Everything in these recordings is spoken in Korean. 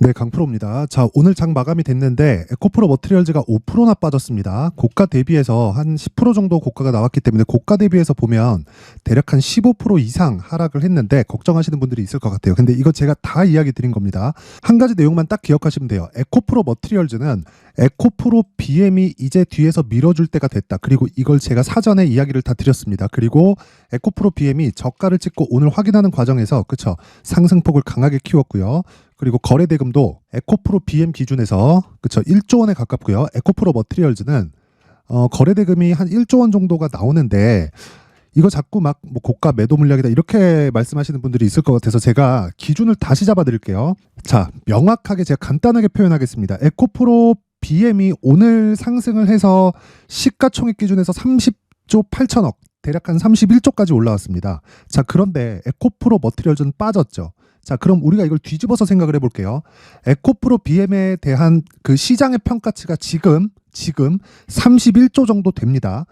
네, 강프로입니다. 자, 오늘 장 마감이 됐는데 에코프로 머티리얼즈가 5%나 빠졌습니다. 고가 대비해서 한 10% 정도 고가가 나왔기 때문에 고가 대비해서 보면 대략 한 15% 이상 하락을 했는데 걱정하시는 분들이 있을 것 같아요. 근데 이거 제가 다 이야기 드린 겁니다. 한 가지 내용만 딱 기억하시면 돼요. 에코프로 머티리얼즈는 에코프로 BM이 이제 뒤에서 밀어줄 때가 됐다. 그리고 이걸 제가 사전에 이야기를 다 드렸습니다. 그리고 에코프로 BM이 저가를 찍고 오늘 확인하는 과정에서 그쵸, 상승폭을 강하게 키웠고요. 그리고 거래 대금도 에코프로 BM 기준에서 그쵸 1조 원에 가깝고요. 에코프로 머티리얼즈는 거래 대금이 한 1조 원 정도가 나오는데 이거 자꾸 막 뭐 고가 매도 물량이다 이렇게 말씀하시는 분들이 있을 것 같아서 제가 기준을 다시 잡아 드릴게요. 자, 명확하게 제가 간단하게 표현하겠습니다. 에코프로 BM이 오늘 상승을 해서 시가총액 기준에서 30조 8천억 대략 한 31조까지 올라왔습니다. 자, 그런데 에코프로 머티리얼즈는 빠졌죠. 자, 그럼 우리가 이걸 뒤집어서 생각을 해볼게요. 에코프로 BM에 대한 그 시장의 평가치가 지금 31조 정도 됩니다.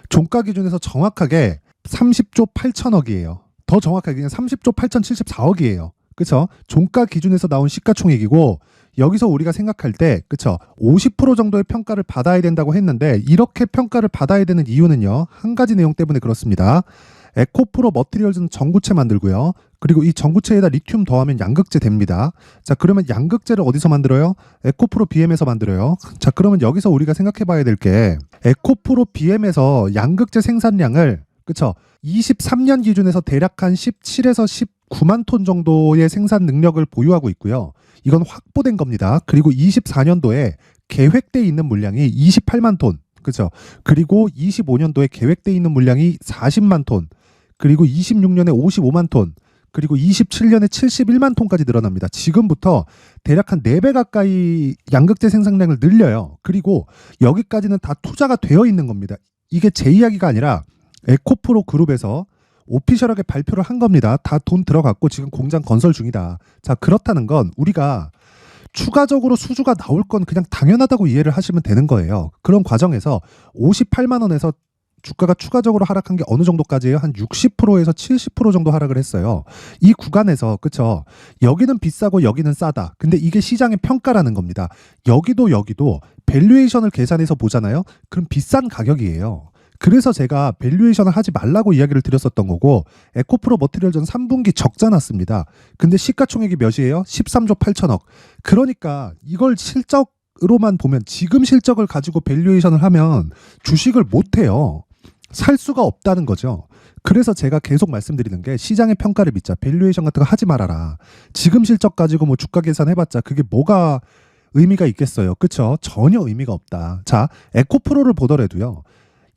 종가 기준에서 정확하게 30조 8천억이에요. 더 정확하게 그냥 30조 8,074억이에요. 그쵸? 종가 기준에서 나온 시가총액이고 여기서 우리가 생각할 때 그쵸? 50% 정도의 평가를 받아야 된다고 했는데 이렇게 평가를 받아야 되는 이유는요. 한 가지 내용 때문에 그렇습니다. 에코프로 머티리얼즈는 전구체 만들고요. 그리고 이 전구체에다 리튬 더하면 양극재 됩니다. 자, 그러면 양극재를 어디서 만들어요? 에코프로 BM에서 만들어요. 자, 그러면 여기서 우리가 생각해 봐야 될 게 에코프로 BM에서 양극재 생산량을 그쵸? 23년 기준에서 대략 한 17에서 19만 톤 정도의 생산 능력을 보유하고 있고요. 이건 확보된 겁니다. 그리고 24년도에 계획돼 있는 물량이 28만 톤. 그죠? 그리고 25년도에 계획돼 있는 물량이 40만 톤. 그리고 26년에 55만 톤. 그리고 27년에 71만 톤까지 늘어납니다. 지금부터 대략 한 4배 가까이 양극재 생산량을 늘려요. 그리고 여기까지는 다 투자가 되어 있는 겁니다. 이게 제 이야기가 아니라 에코프로 그룹에서 오피셜하게 발표를 한 겁니다. 다 돈 들어갔고 지금 공장 건설 중이다. 자, 그렇다는 건 우리가 추가적으로 수주가 나올 건 그냥 당연하다고 이해를 하시면 되는 거예요. 그런 과정에서 58만 원에서 주가가 추가적으로 하락한 게 어느 정도까지예요? 한 60%에서 70% 정도 하락을 했어요. 이 구간에서 그쵸? 여기는 비싸고 여기는 싸다. 근데 이게 시장의 평가라는 겁니다. 여기도 밸류에이션을 계산해서 보잖아요. 그럼 비싼 가격이에요. 그래서 제가 밸류에이션을 하지 말라고 이야기를 드렸었던 거고 에코프로 머티리얼즈는 3분기 적자 났습니다. 근데 시가총액이 몇이에요? 13조 8천억. 그러니까 이걸 실적으로만 보면 지금 실적을 가지고 밸류에이션을 하면 주식을 못 해요. 살 수가 없다는 거죠. 그래서 제가 계속 말씀드리는 게 시장의 평가를 믿자. 밸류에이션 같은 거 하지 말아라. 지금 실적 가지고 뭐 주가 계산해봤자 그게 뭐가 의미가 있겠어요. 그쵸? 전혀 의미가 없다. 자, 에코프로를 보더라도요.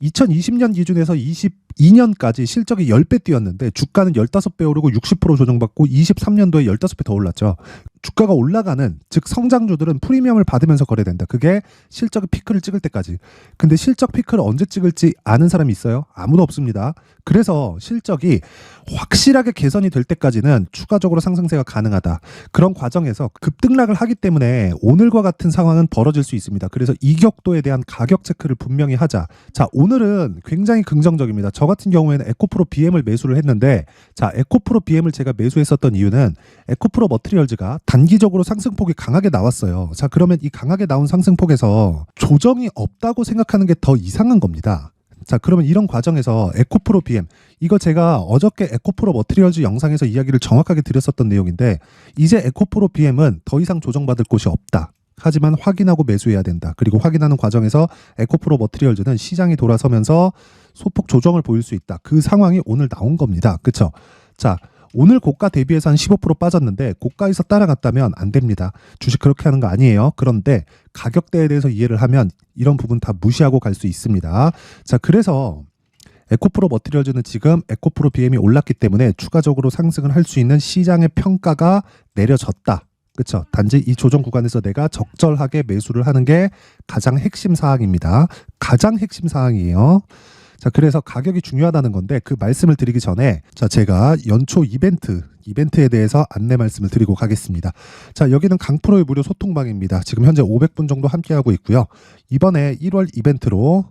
2020년 기준에서 22년까지 실적이 10배 뛰었는데 주가는 15배 오르고 60% 조정받고 23년도에 15배 더 올랐죠. 주가가 올라가는 즉 성장주들은 프리미엄을 받으면서 거래된다. 그게 실적의 피크를 찍을 때까지. 근데 실적 피크를 언제 찍을지 아는 사람이 있어요? 아무도 없습니다. 그래서 실적이 확실하게 개선이 될 때까지는 추가적으로 상승세가 가능하다. 그런 과정에서 급등락을 하기 때문에 오늘과 같은 상황은 벌어질 수 있습니다. 그래서 이격도에 대한 가격 체크를 분명히 하자. 자, 오늘은 굉장히 긍정적입니다. 저 같은 경우에는 에코프로 BM을 매수를 했는데 자, 에코프로 BM을 제가 매수했었던 이유는 에코프로 머티리얼즈가 단기적으로 상승폭이 강하게 나왔어요. 자, 그러면 이 강하게 나온 상승폭에서 조정이 없다고 생각하는 게 더 이상한 겁니다. 자, 그러면 이런 과정에서 에코프로 BM 이거 제가 어저께 에코프로 머티리얼즈 영상에서 이야기를 정확하게 드렸었던 내용인데 이제 에코프로 BM은 더 이상 조정받을 곳이 없다. 하지만 확인하고 매수해야 된다. 그리고 확인하는 과정에서 에코프로 머티리얼즈는 시장이 돌아서면서 소폭 조정을 보일 수 있다. 그 상황이 오늘 나온 겁니다. 그쵸? 자, 오늘 고가 대비해서 한 15% 빠졌는데 고가에서 따라갔다면 안 됩니다. 주식 그렇게 하는 거 아니에요. 그런데 가격대에 대해서 이해를 하면 이런 부분 다 무시하고 갈 수 있습니다. 자, 그래서 에코프로 머티리얼즈는 지금 에코프로 BM이 올랐기 때문에 추가적으로 상승을 할 수 있는 시장의 평가가 내려졌다. 그렇죠. 단지 이 조정 구간에서 내가 적절하게 매수를 하는 게 가장 핵심 사항입니다. 가장 핵심 사항이에요. 자, 그래서 가격이 중요하다는 건데 그 말씀을 드리기 전에 자, 제가 연초 이벤트에 대해서 안내 말씀을 드리고 가겠습니다. 자, 여기는 강프로의 무료 소통방입니다. 지금 현재 500분 정도 함께하고 있고요. 이번에 1월 이벤트로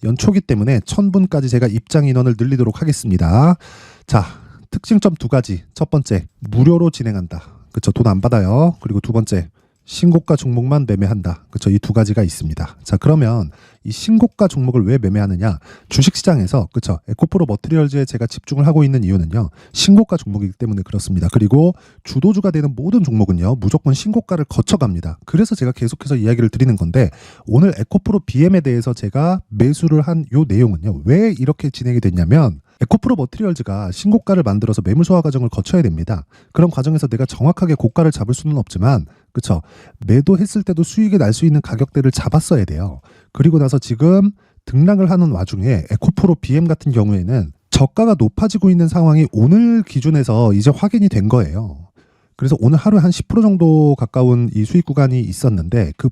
연초기 때문에 1000분까지 제가 입장 인원을 늘리도록 하겠습니다. 자, 특징점 2가지. 첫 번째, 무료로 진행한다. 그쵸. 돈 안 받아요. 그리고 두 번째, 신고가 종목만 매매한다. 그쵸. 이 두 가지가 있습니다. 자, 그러면 이 신고가 종목을 왜 매매하느냐? 주식시장에서, 그쵸. 에코프로 머티리얼즈에 제가 집중을 하고 있는 이유는요, 신고가 종목이기 때문에 그렇습니다. 그리고 주도주가 되는 모든 종목은요, 무조건 신고가를 거쳐갑니다. 그래서 제가 계속해서 이야기를 드리는 건데, 오늘 에코프로 BM에 대해서 제가 매수를 한 요 내용은요, 왜 이렇게 진행이 됐냐면, 에코프로 머티리얼즈가 신고가를 만들어서 매물 소화 과정을 거쳐야 됩니다. 그런 과정에서 내가 정확하게 고가를 잡을 수는 없지만, 그쵸? 매도했을 때도 수익이 날 수 있는 가격대를 잡았어야 돼요. 그리고 나서 지금 등락을 하는 와중에 에코프로 BM 같은 경우에는 저가가 높아지고 있는 상황이 오늘 기준에서 이제 확인이 된 거예요. 그래서 오늘 하루에 한 10% 정도 가까운 이 수익 구간이 있었는데 그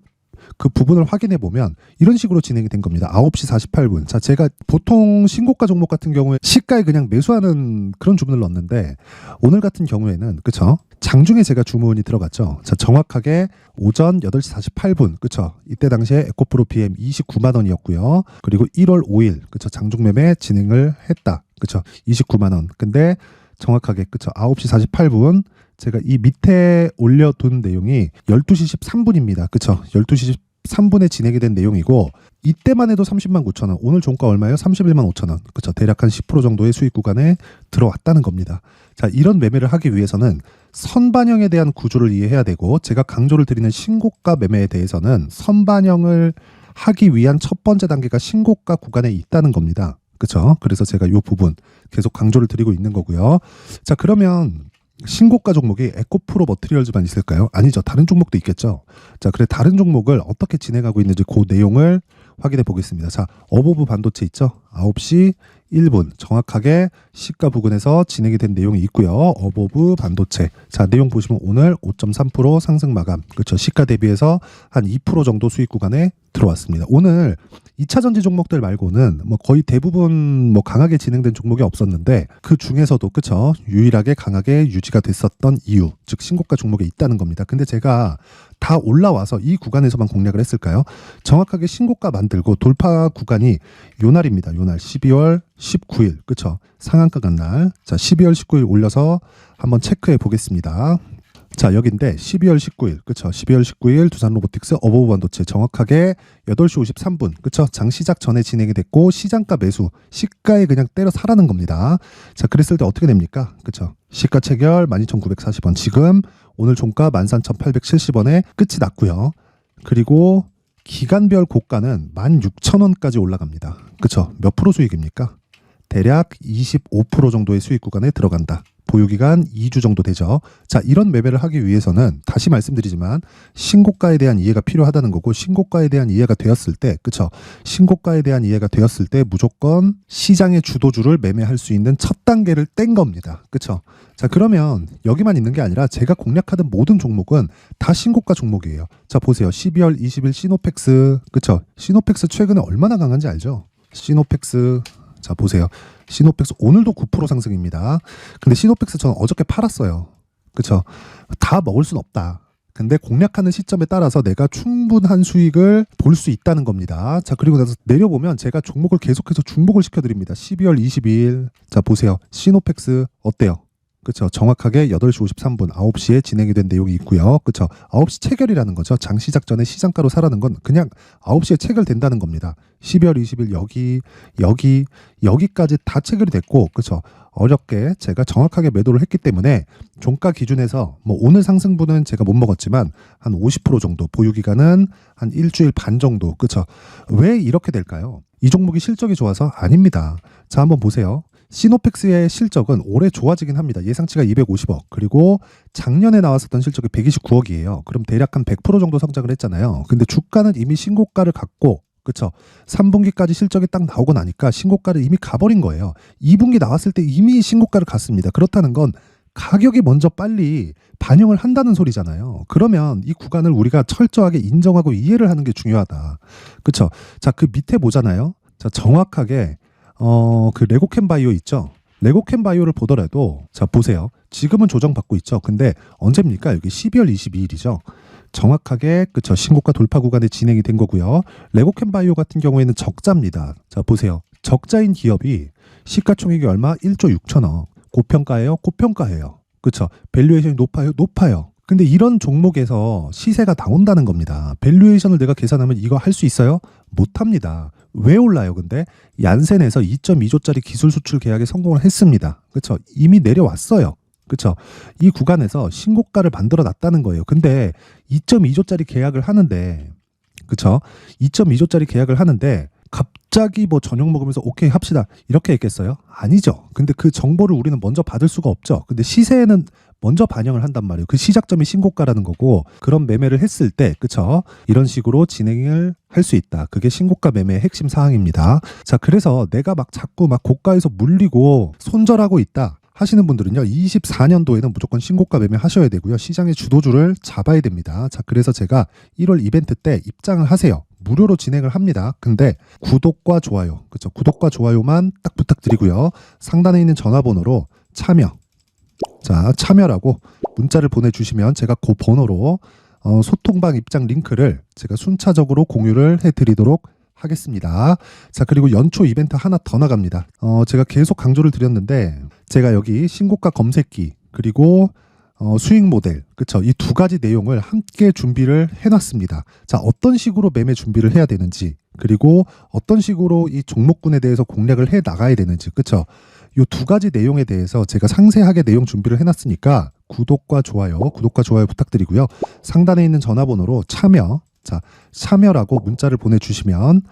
부분을 확인해 보면 이런 식으로 진행이 된 겁니다. 9시 48분. 자, 제가 보통 신고가 종목 같은 경우에 시가에 그냥 매수하는 그런 주문을 넣었는데 오늘 같은 경우에는 그쵸? 장중에 제가 주문이 들어갔죠. 자, 정확하게 오전 8시 48분. 그쵸? 이때 당시에 에코프로 BM 29만 원이었고요. 그리고 1월 5일. 그쵸? 장중 매매 진행을 했다. 그쵸? 29만 원. 근데 정확하게 그쵸? 9시 48분. 제가 이 밑에 올려둔 내용이 12시 13분입니다. 그쵸? 12시 13분에 진행이 된 내용이고 이때만 해도 30만 9천 원. 오늘 종가 얼마예요? 31만 5천 원. 그쵸? 대략 한 10% 정도의 수익 구간에 들어왔다는 겁니다. 자, 이런 매매를 하기 위해서는 선반영에 대한 구조를 이해해야 되고 제가 강조를 드리는 신고가 매매에 대해서는 선반영을 하기 위한 첫 번째 단계가 신고가 구간에 있다는 겁니다. 그쵸? 그래서 제가 이 부분 계속 강조를 드리고 있는 거고요. 자, 그러면 신고가 종목이 에코프로 머티리얼즈만 있을까요? 아니죠. 다른 종목도 있겠죠. 자, 그래 다른 종목을 어떻게 진행하고 있는지 그 내용을 확인해 보겠습니다. 자, 어보브 반도체 있죠? 9시 1분 정확하게 시가 부근에서 진행이 된 내용이 있고요. 어보브 반도체. 자, 내용 보시면 오늘 5.3% 상승 마감. 그렇죠. 시가 대비해서 한 2% 정도 수익 구간에 들어왔습니다. 오늘 2차 전지 종목들 말고는 뭐 거의 대부분 뭐 강하게 진행된 종목이 없었는데 그 중에서도 그쵸 유일하게 강하게 유지가 됐었던 이유 즉 신고가 종목에 있다는 겁니다. 근데 제가 다 올라와서 이 구간에서만 공략을 했을까요? 정확하게 신고가 만들고 돌파 구간이 요 날입니다. 요 날 12월 19일 그쵸 상한가 간 날. 자, 12월 19일 올려서 한번 체크해 보겠습니다. 자, 여긴데 12월 19일 그쵸 12월 19일 두산로보틱스 어보브 반도체 정확하게 8시 53분 그쵸 장 시작 전에 진행이 됐고 시장가 매수 시가에 그냥 때려 사라는 겁니다. 자, 그랬을 때 어떻게 됩니까? 그쵸 시가 체결 12,940원 지금 오늘 종가 13,870원에 끝이 났고요. 그리고 기간별 고가는 16,000원까지 올라갑니다. 그쵸 몇 프로 수익입니까? 대략 25% 정도의 수익 구간에 들어간다. 보유기간 2주 정도 되죠. 자, 이런 매매를 하기 위해서는 다시 말씀드리지만 신고가에 대한 이해가 필요하다는 거고 신고가에 대한 이해가 되었을 때 그쵸 신고가에 대한 이해가 되었을 때 무조건 시장의 주도주를 매매할 수 있는 첫 단계를 뗀 겁니다. 그쵸 자, 그러면 여기만 있는 게 아니라 제가 공략하던 모든 종목은 다 신고가 종목이에요. 자, 보세요. 12월 20일 시노펙스 그쵸 시노펙스 최근에 얼마나 강한지 알죠? 시노펙스 자, 보세요. 시노펙스 오늘도 9% 상승입니다. 근데 시노펙스 저는 어저께 팔았어요. 그쵸? 다 먹을 순 없다. 근데 공략하는 시점에 따라서 내가 충분한 수익을 볼 수 있다는 겁니다. 자, 그리고 나서 내려보면 제가 종목을 계속해서 중복을 시켜드립니다. 12월 22일. 자, 보세요. 시노펙스 어때요? 그쵸. 정확하게 8시 53분 9시에 진행이 된 내용이 있고요. 그쵸. 9시 체결이라는 거죠. 장 시작 전에 시장가로 사라는 건 그냥 9시에 체결된다는 겁니다. 12월 20일 여기까지 다 체결이 됐고 그쵸. 어렵게 제가 정확하게 매도를 했기 때문에 종가 기준에서 뭐 오늘 상승분은 제가 못 먹었지만 한 50% 정도 보유기간은 한 일주일 반 정도 그쵸. 왜 이렇게 될까요? 이 종목이 실적이 좋아서 아닙니다. 자, 한번 보세요. 시노펙스의 실적은 올해 좋아지긴 합니다. 예상치가 250억 그리고 작년에 나왔었던 실적이 129억이에요. 그럼 대략 한 100% 정도 성장을 했잖아요. 근데 주가는 이미 신고가를 갔고 그쵸 3분기까지 실적이 딱 나오고 나니까 신고가를 이미 가버린 거예요. 2분기 나왔을 때 이미 신고가를 갔습니다. 그렇다는 건 가격이 먼저 빨리 반영을 한다는 소리잖아요. 그러면 이 구간을 우리가 철저하게 인정하고 이해를 하는 게 중요하다. 그쵸 자, 그 밑에 보잖아요. 자, 정확하게 그 레고캠 바이오 있죠? 레고캠 바이오를 보더라도 자, 보세요. 지금은 조정받고 있죠. 근데 언제입니까? 여기 12월 22일이죠. 정확하게 그쵸 신고가 돌파 구간에 진행이 된 거고요. 레고캠 바이오 같은 경우에는 적자입니다. 자, 보세요. 적자인 기업이 시가총액이 얼마? 1조 6천억. 고평가예요? 고평가예요. 그쵸 밸류에이션이 높아요? 높아요. 근데 이런 종목에서 시세가 나온다는 겁니다. 밸류에이션을 내가 계산하면 이거 할 수 있어요? 못합니다. 왜 올라요? 근데 얀센에서 2.2조짜리 기술 수출 계약에 성공을 했습니다. 그렇죠? 이미 내려왔어요. 그렇죠? 이 구간에서 신고가를 만들어 놨다는 거예요. 근데 2.2조짜리 계약을 하는데, 그렇죠? 2.2조짜리 계약을 하는데 갑자기 뭐 저녁 먹으면서 오케이 합시다 이렇게 했겠어요? 아니죠. 근데 그 정보를 우리는 먼저 받을 수가 없죠. 근데 시세에는 먼저 반영을 한단 말이에요. 그 시작점이 신고가라는 거고, 그런 매매를 했을 때, 그쵸? 이런 식으로 진행을 할 수 있다. 그게 신고가 매매의 핵심 사항입니다. 자, 그래서 내가 막 자꾸 막 고가에서 물리고 손절하고 있다 하시는 분들은요, 24년도에는 무조건 신고가 매매 하셔야 되고요. 시장의 주도주를 잡아야 됩니다. 자, 그래서 제가 1월 이벤트 때 입장을 하세요. 무료로 진행을 합니다. 근데 구독과 좋아요, 그쵸? 구독과 좋아요만 딱 부탁드리고요. 상단에 있는 전화번호로 참여, 자, 참여라고 문자를 보내주시면 제가 그 번호로 소통방 입장 링크를 제가 순차적으로 공유를 해드리도록 하겠습니다. 자, 그리고 연초 이벤트 하나 더 나갑니다. 제가 계속 강조를 드렸는데, 제가 여기 신고가 검색기 그리고 수익 모델, 그쵸? 이 두 가지 내용을 함께 준비를 해놨습니다. 자, 어떤 식으로 매매 준비를 해야 되는지, 그리고 어떤 식으로 이 종목군에 대해서 공략을 해 나가야 되는지, 그쵸? 이 두 가지 내용에 대해서 제가 상세하게 내용 준비를 해놨으니까 구독과 좋아요 부탁드리고요. 상단에 있는 전화번호로 참여, 자, 참여라고 문자를 보내주시면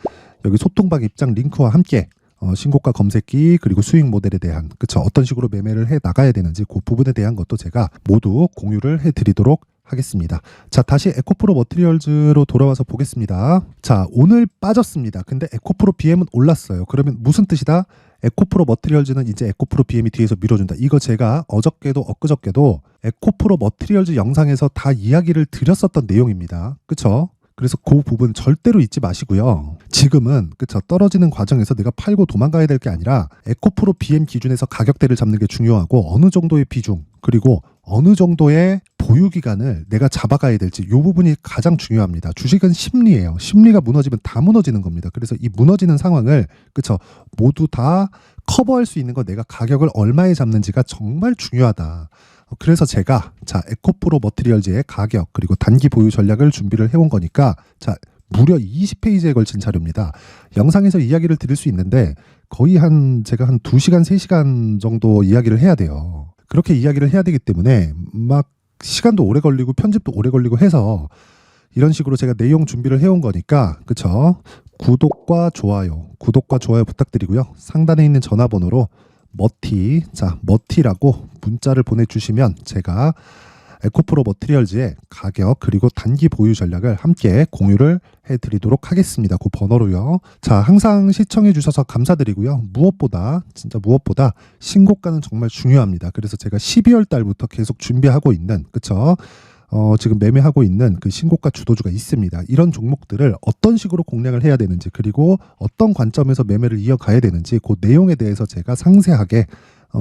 여기 소통방 입장 링크와 함께 신고가 검색기 그리고 수익 모델에 대한, 그쵸? 어떤 식으로 매매를 해 나가야 되는지 그 부분에 대한 것도 제가 모두 공유를 해드리도록 하겠습니다. 자, 다시 에코프로 머티리얼즈로 돌아와서 보겠습니다. 자, 오늘 빠졌습니다. 근데 에코프로 BM은 올랐어요. 그러면 무슨 뜻이다? 에코프로 머티리얼즈는 이제 에코프로 BM이 뒤에서 밀어준다. 이거 제가 어저께도 엊그저께도 에코프로 머티리얼즈 영상에서 다 이야기를 드렸었던 내용입니다. 그쵸? 그래서 그 부분 절대로 잊지 마시고요. 지금은, 그쵸, 떨어지는 과정에서 내가 팔고 도망가야 될 게 아니라 에코프로 BM 기준에서 가격대를 잡는 게 중요하고, 어느 정도의 비중 그리고 어느 정도의 보유 기간을 내가 잡아가야 될지, 이 부분이 가장 중요합니다. 주식은 심리예요. 심리가 무너지면 다 무너지는 겁니다. 그래서 이 무너지는 상황을, 그쵸, 모두 다 커버할 수 있는 건 내가 가격을 얼마에 잡는지가 정말 중요하다. 그래서 제가, 자, 에코프로 머티리얼즈의 가격 그리고 단기 보유 전략을 준비를 해온 거니까, 자, 무려 20페이지에 걸친 자료입니다. 영상에서 이야기를 드릴 수 있는데 거의 제가 한 2시간 3시간 정도 이야기를 해야 돼요. 그렇게 이야기를 해야 되기 때문에 막 시간도 오래 걸리고 편집도 오래 걸리고 해서 이런 식으로 제가 내용 준비를 해온 거니까, 그쵸? 구독과 좋아요 부탁드리고요. 상단에 있는 전화번호로 머티라고 문자를 보내주시면 제가 에코프로 머티리얼즈의 가격 그리고 단기 보유 전략을 함께 공유를 해드리도록 하겠습니다. 그 번호로요. 자, 항상 시청해 주셔서 감사드리고요. 진짜 무엇보다 신고가는 정말 중요합니다. 그래서 제가 12월 달부터 계속 준비하고 있는, 그쵸? 지금 매매하고 있는 그 신고가 주도주가 있습니다. 이런 종목들을 어떤 식으로 공략을 해야 되는지, 그리고 어떤 관점에서 매매를 이어가야 되는지 그 내용에 대해서 제가 상세하게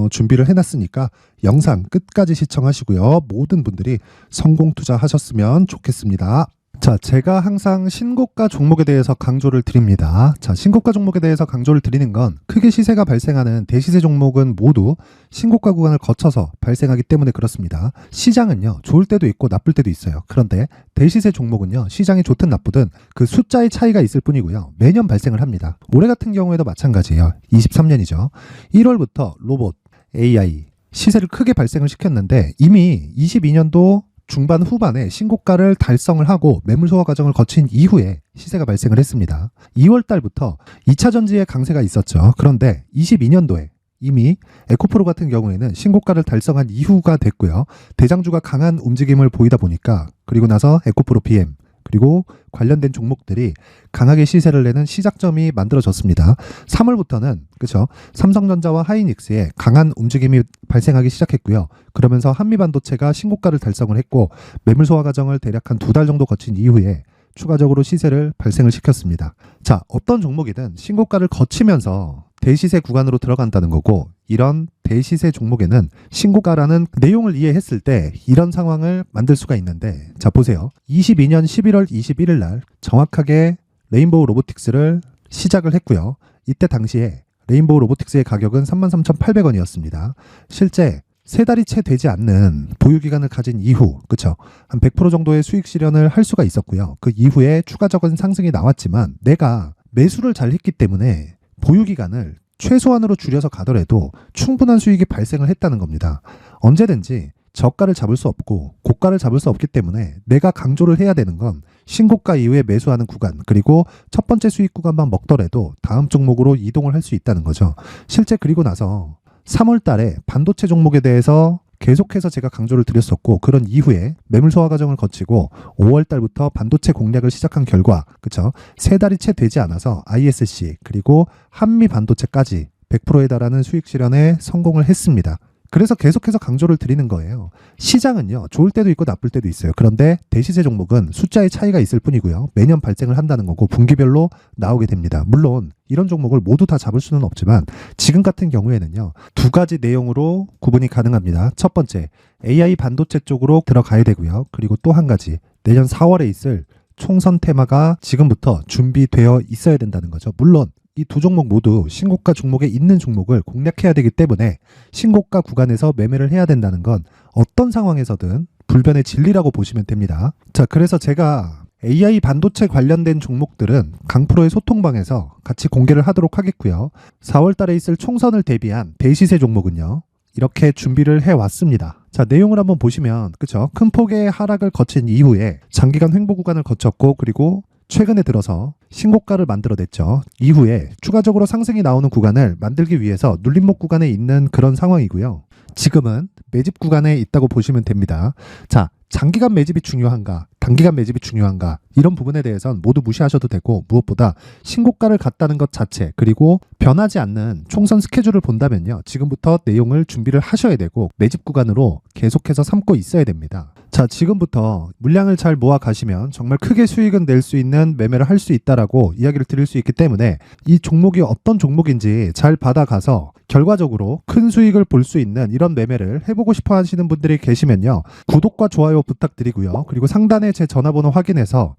준비를 해놨으니까 영상 끝까지 시청하시고요. 모든 분들이 성공 투자하셨으면 좋겠습니다. 자, 제가 항상 신고가 종목에 대해서 강조를 드립니다. 자, 신고가 종목에 대해서 강조를 드리는 건, 크게 시세가 발생하는 대시세 종목은 모두 신고가 구간을 거쳐서 발생하기 때문에 그렇습니다. 시장은요, 좋을 때도 있고 나쁠 때도 있어요. 그런데 대시세 종목은요, 시장이 좋든 나쁘든 그 숫자의 차이가 있을 뿐이고요, 매년 발생을 합니다. 올해 같은 경우에도 마찬가지예요. 23년이죠. 1월부터 로봇, AI 시세를 크게 발생을 시켰는데, 이미 22년도 중반 후반에 신고가를 달성을 하고 매물 소화 과정을 거친 이후에 시세가 발생을 했습니다. 2월 달부터 2차 전지의 강세가 있었죠. 그런데 22년도에 이미 에코프로 같은 경우에는 신고가를 달성한 이후가 됐고요. 대장주가 강한 움직임을 보이다 보니까, 그리고 나서 에코프로 BM 그리고 관련된 종목들이 강하게 시세를 내는 시작점이 만들어졌습니다. 3월부터는, 그쵸, 삼성전자와 하이닉스의 강한 움직임이 발생하기 시작했고요. 그러면서 한미반도체가 신고가를 달성을 했고, 매물 소화 과정을 대략 한 2달 정도 거친 이후에 추가적으로 시세를 발생을 시켰습니다. 자, 어떤 종목이든 신고가를 거치면서 대시세 구간으로 들어간다는 거고, 이런 대시세 종목에는 신고가라는 내용을 이해했을 때 이런 상황을 만들 수가 있는데, 자, 보세요. 22년 11월 21일 날 정확하게 레인보우 로보틱스를 시작을 했고요. 이때 당시에 레인보우 로보틱스의 가격은 33,800원이었습니다. 실제 세 달이 채 되지 않는 보유기간을 가진 이후, 그쵸? 한 100% 정도의 수익 실현을 할 수가 있었고요. 그 이후에 추가적인 상승이 나왔지만 내가 매수를 잘 했기 때문에 보유기간을 최소한으로 줄여서 가더라도 충분한 수익이 발생을 했다는 겁니다. 언제든지 저가를 잡을 수 없고 고가를 잡을 수 없기 때문에 내가 강조를 해야 되는 건 신고가 이후에 매수하는 구간, 그리고 첫 번째 수익 구간만 먹더라도 다음 종목으로 이동을 할 수 있다는 거죠. 실제 그리고 나서 3월 달에 반도체 종목에 대해서 계속해서 제가 강조를 드렸었고, 그런 이후에 매물 소화 과정을 거치고 5월 달부터 반도체 공략을 시작한 결과, 그쵸? 세 달이 채 되지 않아서 ISC 그리고 한미 반도체까지 100%에 달하는 수익 실현에 성공을 했습니다. 그래서 계속해서 강조를 드리는 거예요. 시장은요, 좋을 때도 있고 나쁠 때도 있어요. 그런데 대시세 종목은 숫자의 차이가 있을 뿐이고요. 매년 발생을 한다는 거고 분기별로 나오게 됩니다. 물론 이런 종목을 모두 다 잡을 수는 없지만 지금 같은 경우에는요, 두 가지 내용으로 구분이 가능합니다. 첫 번째, AI 반도체 쪽으로 들어가야 되고요. 그리고 또 한 가지, 내년 4월에 있을 총선 테마가 지금부터 준비되어 있어야 된다는 거죠. 물론 이 두 종목 모두 신고가 종목에 있는 종목을 공략해야 되기 때문에 신고가 구간에서 매매를 해야 된다는 건 어떤 상황에서든 불변의 진리라고 보시면 됩니다. 자, 그래서 제가 AI 반도체 관련된 종목들은 강프로의 소통방에서 같이 공개를 하도록 하겠고요. 4월 달에 있을 총선을 대비한 대시세 종목은요, 이렇게 준비를 해왔습니다. 자, 내용을 한번 보시면, 그쵸? 큰 폭의 하락을 거친 이후에 장기간 횡보 구간을 거쳤고, 그리고 최근에 들어서 신고가를 만들어냈죠. 이후에 추가적으로 상승이 나오는 구간을 만들기 위해서 눌림목 구간에 있는 그런 상황이고요. 지금은 매집 구간에 있다고 보시면 됩니다. 자, 장기간 매집이 중요한가, 단기간 매집이 중요한가, 이런 부분에 대해서는 모두 무시하셔도 되고, 무엇보다 신고가를 갔다는 것 자체, 그리고 변하지 않는 총선 스케줄을 본다면요, 지금부터 내용을 준비를 하셔야 되고 매집 구간으로 계속해서 삼고 있어야 됩니다. 자, 지금부터 물량을 잘 모아 가시면 정말 크게 수익은 낼 수 있는 매매를 할 수 있다라고 이야기를 드릴 수 있기 때문에 이 종목이 어떤 종목인지 잘 받아가서 결과적으로 큰 수익을 볼 수 있는 이런 매매를 해보고 싶어 하시는 분들이 계시면요, 구독과 좋아요 부탁드리고요. 그리고 상단에 제 전화번호 확인해서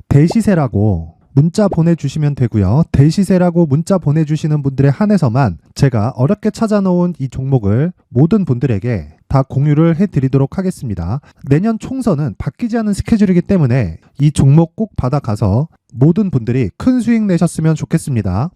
대시세라고 문자 보내주시면 되고요. 대시세라고 문자 보내주시는 분들에 한해서만 제가 어렵게 찾아놓은 이 종목을 모든 분들에게 다 공유를 해드리도록 하겠습니다. 내년 총선은 바뀌지 않은 스케줄이기 때문에 이 종목 꼭 받아가서 모든 분들이 큰 수익 내셨으면 좋겠습니다.